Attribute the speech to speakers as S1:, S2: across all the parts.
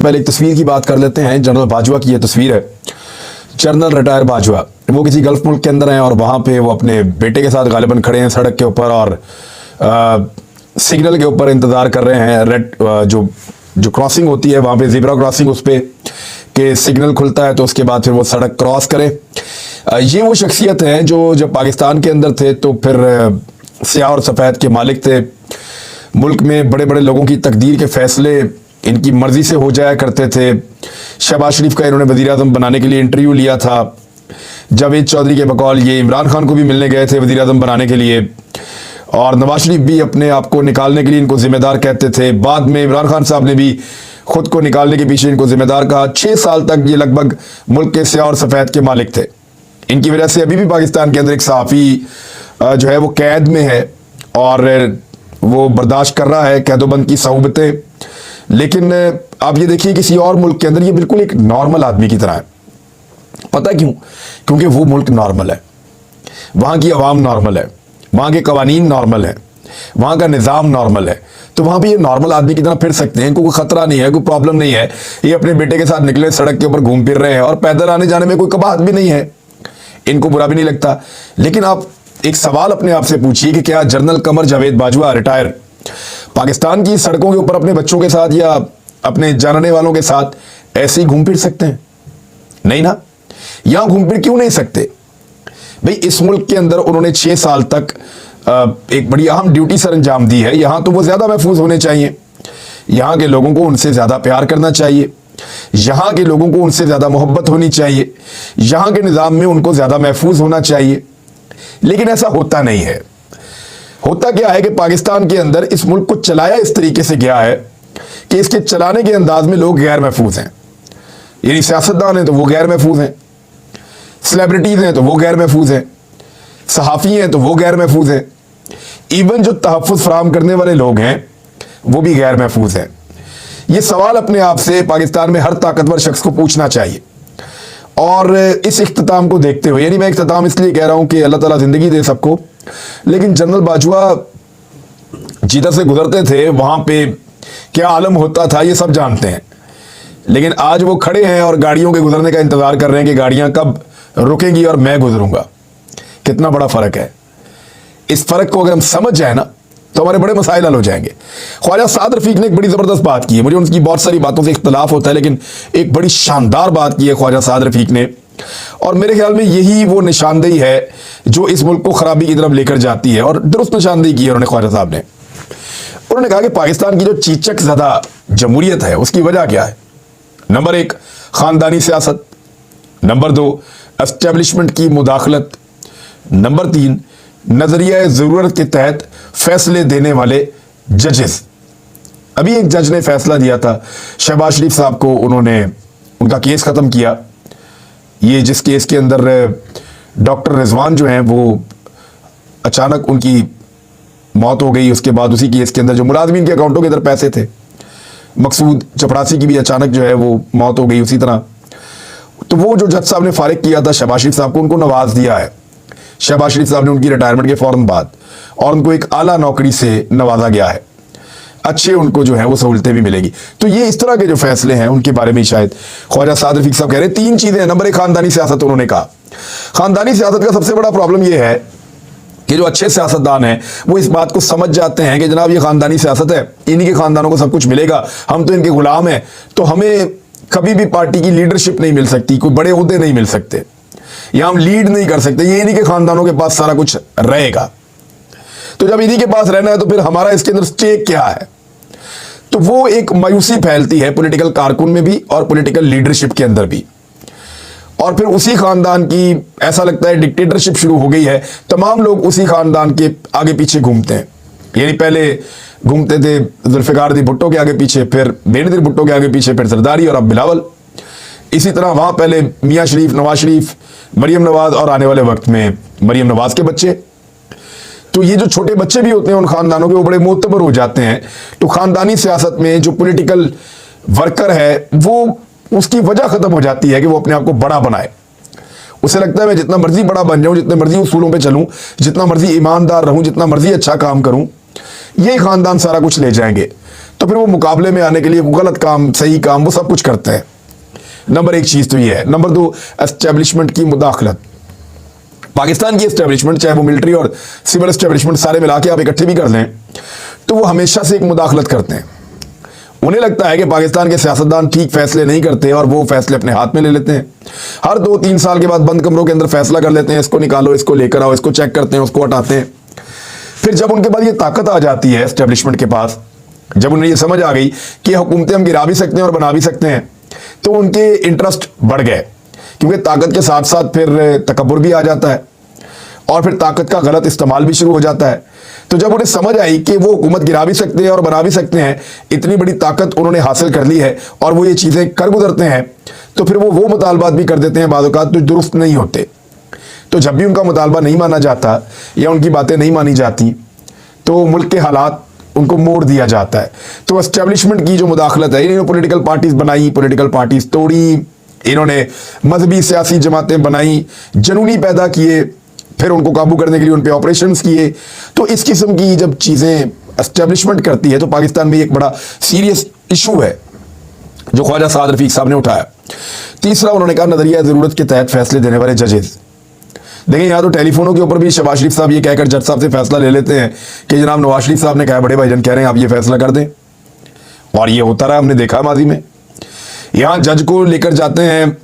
S1: पहले एक तस्वीर की बात कर लेते हैं। जनरल बाजवा की यह तस्वीर है। जनरल रिटायर बाजवा वो किसी गल्फ मुल्क के अंदर हैं और वहाँ पे वो अपने बेटे के साथ गालिबन खड़े हैं सड़क के ऊपर और सिग्नल के ऊपर इंतज़ार कर रहे हैं। रेड जो क्रॉसिंग होती है वहाँ पे ज़ेब्रा क्रॉसिंग, उस पर के सिग्नल खुलता है तो उसके बाद फिर वो सड़क क्रॉस करे। ये वो शख्सियत हैं जो जब पाकिस्तान के अंदर थे तो फिर स्याह और सफ़ेद के मालिक थे। मुल्क में बड़े बड़े लोगों की तकदीर के फैसले इनकी मर्जी से हो जाया करते थे। शहबाज शरीफ का इन्होंने वज़ीर आज़म बनाने के लिए इंटरव्यू लिया था। जावेद चौधरी के बकौल ये इमरान खान को भी मिलने गए थे वज़ीर आज़म बनाने के लिए, और नवाज शरीफ भी अपने आप को निकालने के लिए इनको जिम्मेदार कहते थे। बाद में इमरान खान साहब ने भी खुद को निकालने के पीछे इनको जिम्मेदार कहा। 6 साल तक ये लगभग मुल्क के स्याह और सफ़ेद के मालिक थे। इनकी वजह से अभी भी पाकिस्तान के अंदर एक सहाफ़ी जो है वो कैद में है और वो बर्दाश्त कर रहा है कैदोबंद की सहुबतें। लेकिन आप ये देखिए किसी और मुल्क के अंदर ये बिल्कुल एक नॉर्मल आदमी की तरह है। पता क्यों? क्योंकि वो मुल्क नॉर्मल है, वहाँ की आवाम नॉर्मल है, वहाँ के कवानीन नॉर्मल है, वहाँ का निज़ाम नॉर्मल है, तो वहाँ पे ये नॉर्मल आदमी की तरह फिर सकते हैं। इनको कोई खतरा नहीं है, कोई प्रॉब्लम नहीं है। ये अपने बेटे के साथ निकले, सड़क के ऊपर घूम फिर रहे हैं और पैदल आने जाने में कोई कबाहत भी नहीं है, इनको बुरा भी नहीं लगता। लेकिन आप एक सवाल अपने आप से पूछिए कि क्या जनरल कमर जावेद बाजवा रिटायर पाकिस्तान की सड़कों के ऊपर अपने बच्चों के साथ या अपने जानने वालों के साथ ऐसे ही घूम फिर सकते हैं? नहीं ना। यहां घूम फिर क्यों नहीं सकते भाई? इस मुल्क के अंदर उन्होंने 6 साल तक एक बड़ी अहम ड्यूटी सर अंजाम दी है। यहां तो वो ज्यादा महफूज होने चाहिए। यहां के लोगों को उनसे ज्यादा प्यार करना चाहिए, यहां के लोगों को उनसे ज्यादा मोहब्बत होनी चाहिए, यहां के निज़ाम में उनको ज्यादा महफूज होना चाहिए। लेकिन ऐसा होता नहीं है। होता क्या है कि पाकिस्तान के अंदर इस मुल्क को चलाया इस तरीके से गया है कि इसके चलाने के अंदाज में लोग गैर महफूज हैं। यानी सियासतदान हैं तो वो गैर महफूज हैं, सेलिब्रिटीज हैं तो वो गैर महफूज हैं, सहाफ़ी हैं तो वो गैर महफूज हैं, इवन जो तहफ़्फ़ुज़ फराहम करने वाले लोग हैं वो भी गैर महफूज हैं। ये सवाल अपने आप से पाकिस्तान में हर ताकतवर शख्स को पूछना चाहिए। और इस इख्तिताम को देखते हुए, यानी मैं इख्तिताम इसलिए कह रहा हूं कि अल्लाह ताला ज़िंदगी दे सबको, लेकिन जनरल बाजवा जिधर से गुजरते थे वहां पे क्या आलम होता था ये सब जानते हैं। लेकिन आज वो खड़े हैं और गाड़ियों के गुजरने का इंतजार कर रहे हैं कि गाड़ियां कब रुकेंगी और मैं गुजरूंगा। कितना बड़ा फर्क है। इस फर्क को अगर हम समझ जाए ना तो हमारे बड़े मसाइल हल हो जाएंगे। ख्वाजा साद रफीक ने एक बड़ी ज़बरदस्त बात की है। मुझे उनकी बहुत सारी बातों से इख्तलाफ होता है, लेकिन एक बड़ी शानदार बात की है ख्वाजा साद रफीक ने, और मेरे ख्याल में यही वो निशानदेही है जो इस मुल्क को खराबी की तरफ लेकर जाती है। और दुरुस्त निशानदेही की है उन्होंने, ख्वाजा साहब ने। उन्होंने कहा कि पाकिस्तान की जो चीचक ज़दा जमहूरियत है उसकी वजह क्या है? नंबर 1 ख़ानदानी सियासत, नंबर 2 एस्टेब्लिशमेंट की मुदाखलत, नंबर 3 नजरिया ज़रूरत के तहत फैसले देने वाले जजेस। अभी एक जज ने फैसला दिया था शहबाज शरीफ साहब को, उन्होंने उनका केस ख़त्म किया। ये जिस केस के अंदर डॉक्टर रिजवान जो हैं वो अचानक उनकी मौत हो गई, उसके बाद उसी केस के अंदर जो मुलाजमीन के अकाउंटों के अंदर पैसे थे, मकसूद चपरासी की भी अचानक जो है वो मौत हो गई उसी तरह। तो वो जो जज साहब ने फारिग किया था शहबाज शरीफ साहब को, उनको नवाज दिया है शहबाज शरीफ साहब ने उनकी रिटायरमेंट के फौरन बाद, और उनको एक आला नौकरी से नवाजा गया है। अच्छे उनको जो है वो सहूलतें भी मिलेगी। तो ये इस तरह के जो फैसले हैं उनके बारे में शायद ख्वाजा साद रफीक साहब कह रहे हैं। 3 चीजें हैं। नंबर 1 खानदानी सियासत। उन्होंने कहा खानदानी सियासत का सबसे बड़ा प्रॉब्लम यह है कि जो अच्छे सियासतदान हैं वो इस बात को समझ जाते हैं कि जनाब ये खानदानी सियासत है, इन्हीं के खानदानों को सब कुछ मिलेगा, हम तो इनके गुलाम हैं, तो हमें कभी भी पार्टी की लीडरशिप नहीं मिल सकती, कोई बड़े ओहदे नहीं मिल सकते, या हम लीड नहीं कर सकते, ये इन्हीं के खानदानों के पास सारा कुछ रहेगा। तो जब इन्हीं के पास रहना है तो फिर हमारा इसके अंदर स्टेक क्या है? तो वो एक मायूसी फैलती है पॉलिटिकल कारकुन में भी और पॉलिटिकल लीडरशिप के अंदर भी। और फिर उसी खानदान की ऐसा लगता है डिक्टेटरशिप शुरू हो गई है। तमाम लोग उसी खानदान के आगे पीछे घूमते हैं। यानी पहले घूमते थे जुल्फ़िकार दी भुट्टो के आगे पीछे, फिर बेनज़ीर भुट्टो के आगे पीछे, फिर जरदारी और अब बिलावल। इसी तरह वहां पहले मियाँ शरीफ, नवाज शरीफ, मरियम नवाज और आने वाले वक्त में मरियम नवाज के बच्चे। तो ये जो छोटे बच्चे भी होते हैं उन खानदानों के, वो बड़े मोतबर हो जाते हैं। तो खानदानी सियासत में जो पॉलिटिकल वर्कर है वो उसकी वजह खत्म हो जाती है कि वो अपने आप को बड़ा बनाए। उसे लगता है मैं जितना मर्जी बड़ा बन जाऊं, जितने मर्जी उसूलों पे चलूं, जितना मर्जी ईमानदार रहूं, जितना मर्जी अच्छा काम करूं, ये खानदान सारा कुछ ले जाएंगे। तो फिर वो मुकाबले में आने के लिए गलत काम सही काम वो सब कुछ करते हैं। नंबर एक चीज तो ये है। नंबर दो, एस्टेब्लिशमेंट की मुदाखलत। पाकिस्तान की एस्टेब्लिशमेंट, चाहे वो मिलिट्री और सिविल एस्टेब्लिशमेंट सारे मिला के आप इकट्ठे भी कर लें, तो वो हमेशा से एक मुदाखलत करते हैं। उन्हें लगता है कि पाकिस्तान के सियासतदान ठीक फैसले नहीं करते और वो फैसले अपने हाथ में ले लेते हैं। हर 2-3 साल के बाद बंद कमरों के अंदर फैसला कर लेते हैं, इसको निकालो, इसको लेकर आओ, इसको चेक करते हैं, उसको हटाते हैं। फिर जब उनके पास ये ताकत आ जाती है एस्टेब्लिशमेंट के पास, जब उन्हें ये समझ आ गई कि हुकूमतें हम गिरा भी सकते हैं और बना भी सकते हैं, तो उनके इंटरेस्ट बढ़ गए। क्योंकि ताकत के साथ साथ फिर तकब्बुर भी आ जाता है और फिर ताकत का गलत इस्तेमाल भी शुरू हो जाता है। तो जब उन्हें समझ आई कि वो हुकूमत गिरा भी सकते हैं और बना भी सकते हैं, इतनी बड़ी ताकत उन्होंने हासिल कर ली है और वो ये चीज़ें कर गुजरते हैं, तो फिर वो मुतालबात भी कर देते हैं बाद औक़ात जो दुरुस्त नहीं होते। तो जब भी उनका मुतालबा नहीं माना जाता या उनकी बातें नहीं मानी जाती, तो मुल्क के हालात उनको मोड़ दिया जाता है। तो एस्टेब्लिशमेंट की जो मुदाखलत है, इन्होंने पॉलिटिकल पार्टीज बनाई, पॉलिटिकल पार्टीज तोड़ी, इन्होंने मजहबी सियासी जमातें बनाई, जनूनी पैदा किए, फिर उनको काबू करने के लिए उन पे ऑपरेशंस किए। तो इस किस्म की जब चीज़ें एस्टेब्लिशमेंट करती है तो पाकिस्तान में एक बड़ा सीरियस इशू है जो ख्वाजा साद रफीक साहब ने उठाया। तीसरा, उन्होंने कहा नजरिया ज़रूरत के तहत फैसले देने वाले जजेस। देखिए, यहाँ तो टेलीफोनों के ऊपर भी शहबाज शरीफ साहब ये कहकर जज साहब से फैसला ले लेते हैं कि जनाब नवाज शरीफ साहब ने कहा, बड़े भाईजान कह रहे हैं आप ये फैसला कर दें, और ये होता रहा, हमने देखा माजी में। यहाँ जज को लेकर जाते हैं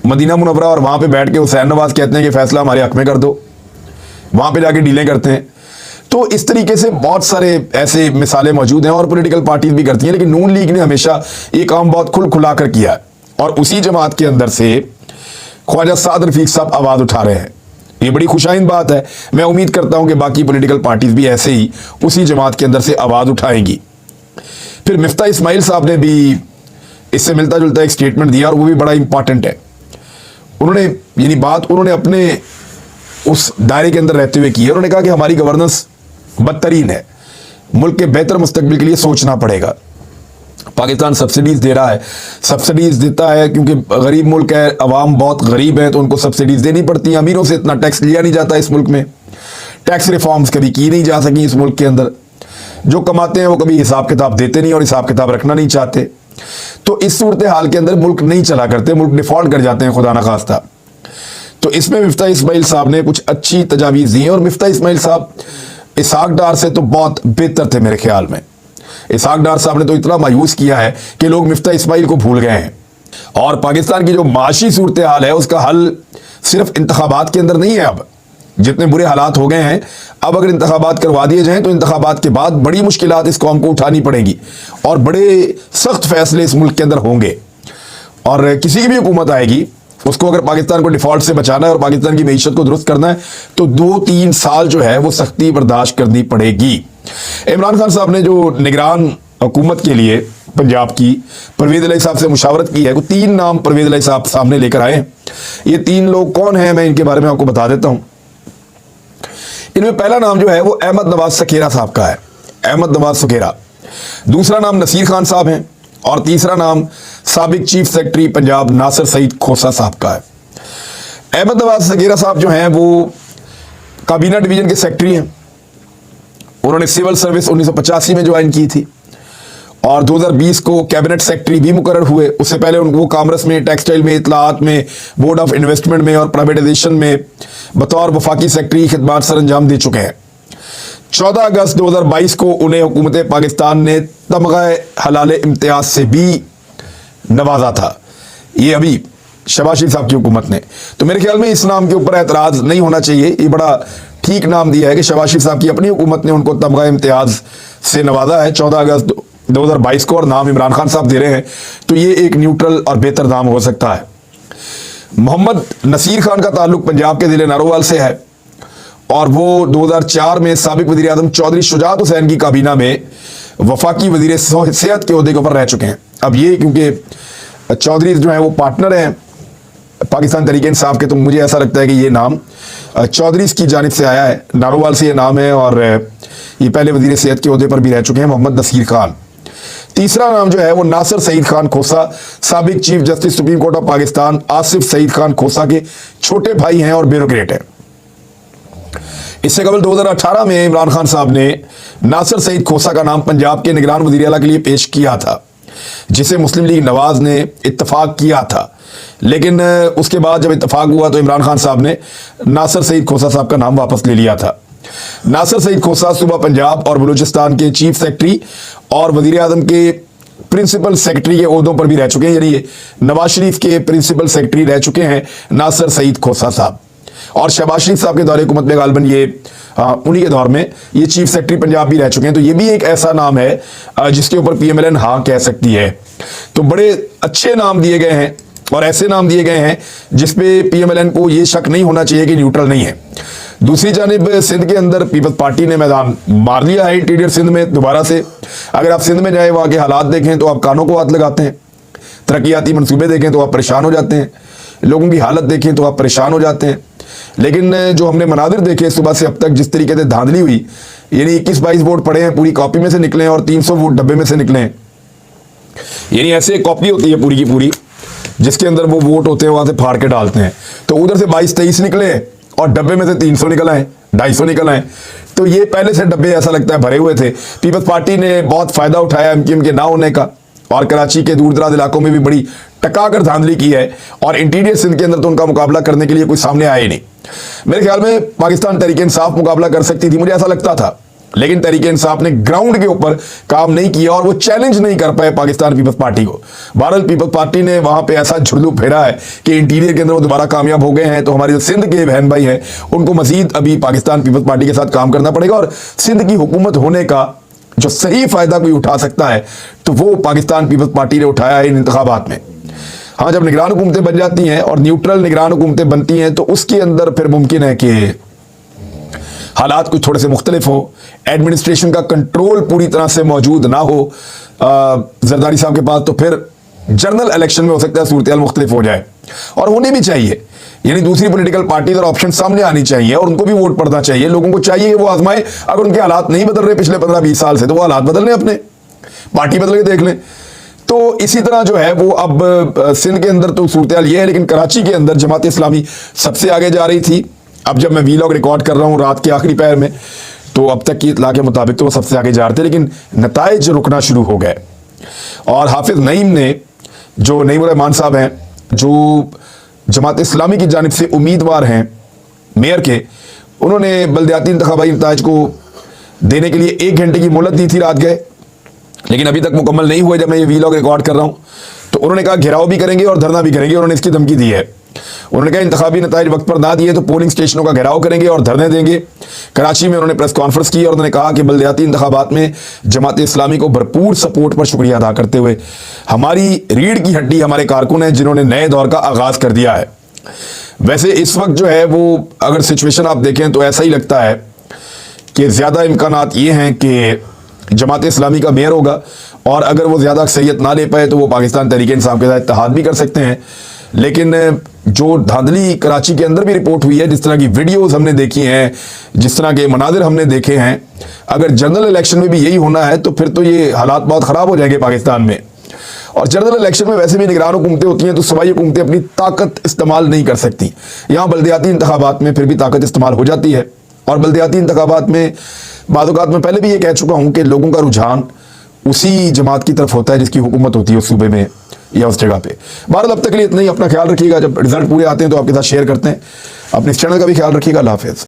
S1: मदीना मुनव्वरा और वहाँ पे बैठ के हुसैन नवाज कहते हैं कि फैसला हमारे हक में कर दो, वहाँ पे जाके डीलें करते हैं। तो इस तरीके से बहुत सारे ऐसे मिसालें मौजूद हैं और पॉलिटिकल पार्टीज भी करती हैं, लेकिन नून लीग ने हमेशा ये काम बहुत खुल खुला कर किया है और उसी जमात के अंदर से ख्वाजा साद रफीक साहब आवाज़ उठा रहे हैं। ये बड़ी खुशाइन बात है। मैं उम्मीद करता हूं कि बाकी पॉलिटिकल पार्टीज भी ऐसे ही उसी जमात के अंदर से आवाज़ उठाएंगी। फिर मिफ्ता इस्माइल साहब ने भी इससे मिलता जुलता एक स्टेटमेंट दिया और वो भी बड़ा इंपॉर्टेंट है। उन्होंने यानी बात उन्होंने अपने उस दायरे के अंदर रहते हुए की है। उन्होंने कहा कि हमारी गवर्नेंस बदतरीन है, मुल्क के बेहतर मुस्तकबिल के लिए सोचना पड़ेगा। पाकिस्तान सब्सिडीज दे रहा है, सब्सिडीज देता है क्योंकि गरीब मुल्क है, अवाम बहुत गरीब है, तो उनको सब्सिडीज देनी पड़ती हैं। अमीरों से इतना टैक्स लिया नहीं जाता इस मुल्क में, टैक्स रिफॉर्म्स कभी की नहीं जा सकी इस मुल्क के अंदर। जो कमाते हैं वो कभी हिसाब किताब देते नहीं और हिसाब किताब रखना नहीं चाहते। तो इस सूरत हाल के अंदर मुल्क नहीं चला करते, मुल्क डिफॉल्ट कर जाते हैं खुदा न खास्ता। तो इसमें मिफ्ता इस्माइल साहब ने कुछ अच्छी तजावीज़ दी हैं और मिफ्ता इस्माइल साहब इसहाक डार से तो बहुत बेहतर थे मेरे ख्याल में। इसहाक डार साहब ने तो इतना मायूस किया है कि लोग मिफ्ता इस्माइल को भूल गए हैं। और पाकिस्तान की जो माशी सूरत हाल है उसका हल सिर्फ इंतखाबात के अंदर नहीं है। अब जितने बुरे हालात हो गए हैं, अब अगर इंतखाबात करवा दिए जाएं तो इंतखाबात के बाद बड़ी मुश्किलात इस कौम को उठानी पड़ेगी और बड़े सख्त फैसले इस मुल्क के अंदर होंगे। और किसी की भी हुकूमत आएगी, उसको अगर पाकिस्तान को डिफॉल्ट से बचाना है और पाकिस्तान की मईशत को दुरुस्त करना है तो 2-3 साल जो है वो सख्ती बर्दाश्त करनी पड़ेगी। इमरान खान साहब ने जो निगरान हुकूमत के लिए पंजाब की परवेज़ इलाही साहब से मुशावरत की है, वो 3 नाम परवेज़ इलाही साहब सामने लेकर आए। ये 3 लोग कौन हैं, मैं इनके बारे में आपको बता देता हूँ। इनमें पहला नाम जो है वो अहमद नवाज सखेरा साहब का है, अहमद नवाज सखेरा। दूसरा नाम नसीर खान साहब हैं और तीसरा नाम साबिक चीफ सेक्रेटरी पंजाब नासिर सईद खोसा साहब का है। अहमद नवाज सखेरा साहब जो हैं वो काबीना डिवीजन के सेक्रेटरी हैं। उन्होंने सिविल सर्विस 1985 में ज्वाइन की थी और 2020 को कैबिनेट सेक्रेटरी भी मुकर्रर हुए। उससे पहले उनको कामर्स में, टेक्सटाइल में, इतलात में, बोर्ड ऑफ इन्वेस्टमेंट में और प्राइवेटाइजेशन में बतौर वफाकी सेक्रेटरी खिदमात सर अंजाम दे चुके हैं। 14 अगस्त 2022 को उन्हें हुकूमत पाकिस्तान ने तमगा हलाल इम्तियाज से भी नवाजा था, ये अभी शहबाज शरीफ साहब की हुकूमत ने। तो मेरे ख्याल में इस नाम के ऊपर एतराज़ नहीं होना चाहिए। ये बड़ा ठीक नाम दिया है कि शहबाज शरीफ साहब की अपनी हुकूमत ने उनको तमगा इम्तियाज से नवाजा है 14 अगस्त 2022 को, और नाम इमरान खान साहब दे रहे हैं, तो ये एक न्यूट्रल और बेहतर नाम हो सकता है। मोहम्मद नसीर खान का ताल्लुक पंजाब के ज़िले नारोवाल से है और वो 2004 में साबिक वज़ीर आज़म चौधरी शुजात हुसैन की काबीना में वफाकी वज़ीर सेहत के ओहदे के ऊपर रह चुके हैं। अब ये क्योंकि चौधरी जो है वो पार्टनर हैं पाकिस्तान तहरीक इंसाफ के, तो मुझे ऐसा लगता है कि ये नाम चौधरी की जानिब से आया है, नारोवाल से ये नाम है और ये पहले वज़ीर सेहत के ओहदे पर भी रह चुके हैं, मोहम्मद नसीर खान। तीसरा नाम जो है वो नासिर सईद खान खोसा, साबिक chief justice supreme court of Pakistan Asif Saeed Khan Khosa के छोटे भाई हैं और ब्यूरोक्रेट हैं। इससे कबल 2018 में इमरान खान साहब ने नासिर सईद खोसा का नाम पंजाब के निगरान वज़ीर आला के लिए पेश किया था, जिसे मुस्लिम लीग नवाज ने इत्तफाक किया था। लेकिन उसके बाद जब इत्तफाक हुआ तो इमरान खान साहब ने नासिर सईद खोसा साहब का नाम वापस ले लिया था। नासिर सईद खोसा सुबह पंजाब और बलूचिस्तान के चीफ सेक्रेटरी और वज़ीर आज़म के प्रिंसिपल सेक्रेटरी के ओहदों पर भी रह चुके हैं, यानी नवाज शरीफ के प्रिंसिपल सेक्रेटरी रह चुके हैं नासिर सईद खोसा साहब। और शहबाज शरीफ साहब के दौरे हुकूमत में गालबन ये उन्हीं के दौर में ये चीफ सेक्रेटरी पंजाब भी रह चुके हैं। तो ये भी एक ऐसा नाम है जिसके ऊपर PMLN हाँ कह सकती है। तो बड़े अच्छे नाम दिए गए हैं और ऐसे नाम दिए गए हैं जिसपे PMLN को ये शक नहीं होना चाहिए कि न्यूट्रल नहीं है। दूसरी जानिब सिंध के अंदर पीपल्स पार्टी ने मैदान मार लिया है इंटीरियर सिंध में दोबारा से। अगर आप सिंध में जाए, वहाँ के हालात देखें तो आप कानों को हाथ लगाते हैं। तरक्याती मनसूबे देखें तो आप परेशान हो जाते हैं। लोगों की हालत देखें तो आप परेशान हो जाते हैं। लेकिन जो हमने मनादिर देखे सुबह से अब तक, जिस तरीके से धांधली हुई, यानी 21-22 वोट पड़े हैं पूरी कॉपी में से निकले हैं और 300 वोट डब्बे में से निकले हैं। यानी ऐसे एक कॉपी होती है पूरी की पूरी जिसके अंदर वो वोट होते हैं, वहां से फाड़ के डालते हैं। तो उधर से 22-23 निकले और डब्बे में से 300 निकल आए, 250 निकल आए। तो ये पहले से डब्बे ऐसा लगता है भरे हुए थे। पीपल्स पार्टी ने बहुत फायदा उठाया MQM के ना होने का और कराची के दूर दराज इलाकों में भी बड़ी टकाकर धांधली की है। और इंटीरियर सिंध के अंदर तो उनका मुकाबला करने के लिए कोई सामने आया ही नहीं। मेरे ख्याल में पाकिस्तान तहरीक इंसाफ मुकाबला कर सकती थी, मुझे ऐसा लगता था। लेकिन तहरीक इंसाफ ने ग्राउंड के ऊपर काम नहीं किया और वो चैलेंज नहीं कर पाए पाकिस्तान पीपल्स पार्टी को। बहरहाल पीपल्स पार्टी ने वहां पे ऐसा झुर्लू फेरा है कि इंटीरियर के अंदर वो दोबारा कामयाब हो गए हैं। तो हमारे जो सिंध के बहन भाई हैं उनको मजीद अभी पाकिस्तान पीपल्स पार्टी के साथ काम करना पड़ेगा और सिंध की हुकूमत होने का जो सही फायदा कोई उठा सकता है तो वो पाकिस्तान पीपल्स पार्टी ने उठाया है इन इंतखाबात में। हाँ, जब निगरान हुकूमतें बन जाती हैं और न्यूट्रल निगरान हुकूमतें बनती हैं तो उसके अंदर फिर मुमकिन है कि हालात कुछ थोड़े से मुख्तलिफ हो, एडमिनिस्ट्रेशन का कंट्रोल पूरी तरह से मौजूद ना हो जरदारी साहब के पास, तो फिर जनरल इलेक्शन में हो सकता है सूरत मुख्तलिफ हो जाए। और होनी भी चाहिए, यानी दूसरी पॉलिटिकल पार्टी और ऑप्शन सामने आनी चाहिए और उनको भी वोट पड़ना चाहिए। लोगों को चाहिए कि वो आजमाए, अगर उनके हालात नहीं बदल रहे पिछले 15-20 साल से तो वो हालात बदल लें, अपने पार्टी बदल के देख लें। तो इसी तरह जो है वो अब सिंध के अंदर तो सूरत ये है, लेकिन कराची के अंदर जमात इस्लामी सबसे आगे जा रही थी। अब जब मैं वीलॉग रिकॉर्ड कर रहा हूँ रात के आखिरी पैर में, तो अब तक की इत्तला के मुताबिक तो वो सबसे आगे जा रहे थे, लेकिन नताइज रुकना शुरू हो गए। और हाफिज नईम ने, जो नईम रहमान साहब हैं, जो जमात इस्लामी की जानिब से उम्मीदवार हैं मेयर के, उन्होंने बल्दियाती इंतखाबाई नताइज को देने के लिए 1 घंटे की मोहलत दी थी, रात गए, लेकिन अभी तक मुकम्मल नहीं हुए। जब मैं ये वीलॉग रिकॉर्ड कर रहा हूँ तो उन्होंने कहा घेराव भी करेंगे और धरना भी करेंगे। उन्होंने इसकी धमकी दी है। उन्होंने कहा इंतखाबी नताइज वक्त पर ना दिए तो पोलिंग स्टेशनों का घेराव करेंगे और धरने देंगे। कराची में उन्होंने प्रेस कॉन्फ्रेंस की और उन्होंने कहा कि बल्दियाती इंतखाबात में जमात इस्लामी को भरपूर सपोर्ट पर शुक्रिया अदा करते हुए हमारी रीढ़ की हड्डी हमारे कारकुन हैं जिन्होंने नए दौर का आगाज कर दिया है। वैसे इस वक्त जो है वो अगर सिचुएशन आप देखें तो ऐसा ही लगता है कि ज़्यादा इम्कानात ये हैं कि जमात इस्लामी का मेयर होगा और अगर वो ज़्यादा अक्सरियत ना ले पाए तो वो पाकिस्तान तहरीक इंसाफ के साथ इत्तेहाद भी कर सकते हैं। लेकिन जो धांधली कराची के अंदर भी रिपोर्ट हुई है, जिस तरह की वीडियोस हमने देखी हैं, जिस तरह के मनाजिर हमने देखे हैं, अगर जनरल इलेक्शन में भी यही होना है तो फिर तो ये हालात बहुत ख़राब हो जाएंगे पाकिस्तान में। और जनरल इलेक्शन में वैसे भी निगरान हुकूमतें होती हैं तो सूबाई हुकूमतें अपनी ताकत इस्तेमाल नहीं कर सकती। यहाँ बल्दियाती इंतखाबात में फिर भी ताकत इस्तेमाल हो जाती है। और बल्दियाती इंतखाबात में बाज़ में पहले भी ये कह चुका हूँ कि लोगों का रुझान उसी जमात की तरफ होता है जिसकी हुकूमत होती है उस सूबे में या उस जगह पे। बहरहाल अब तक के लिए इतना ही। अपना ख्याल रखिएगा। जब रिजल्ट पूरे आते हैं तो आपके साथ शेयर करते हैं। अपने इस चैनल का भी ख्याल रखिएगा। अल्लाह हाफ़िज़।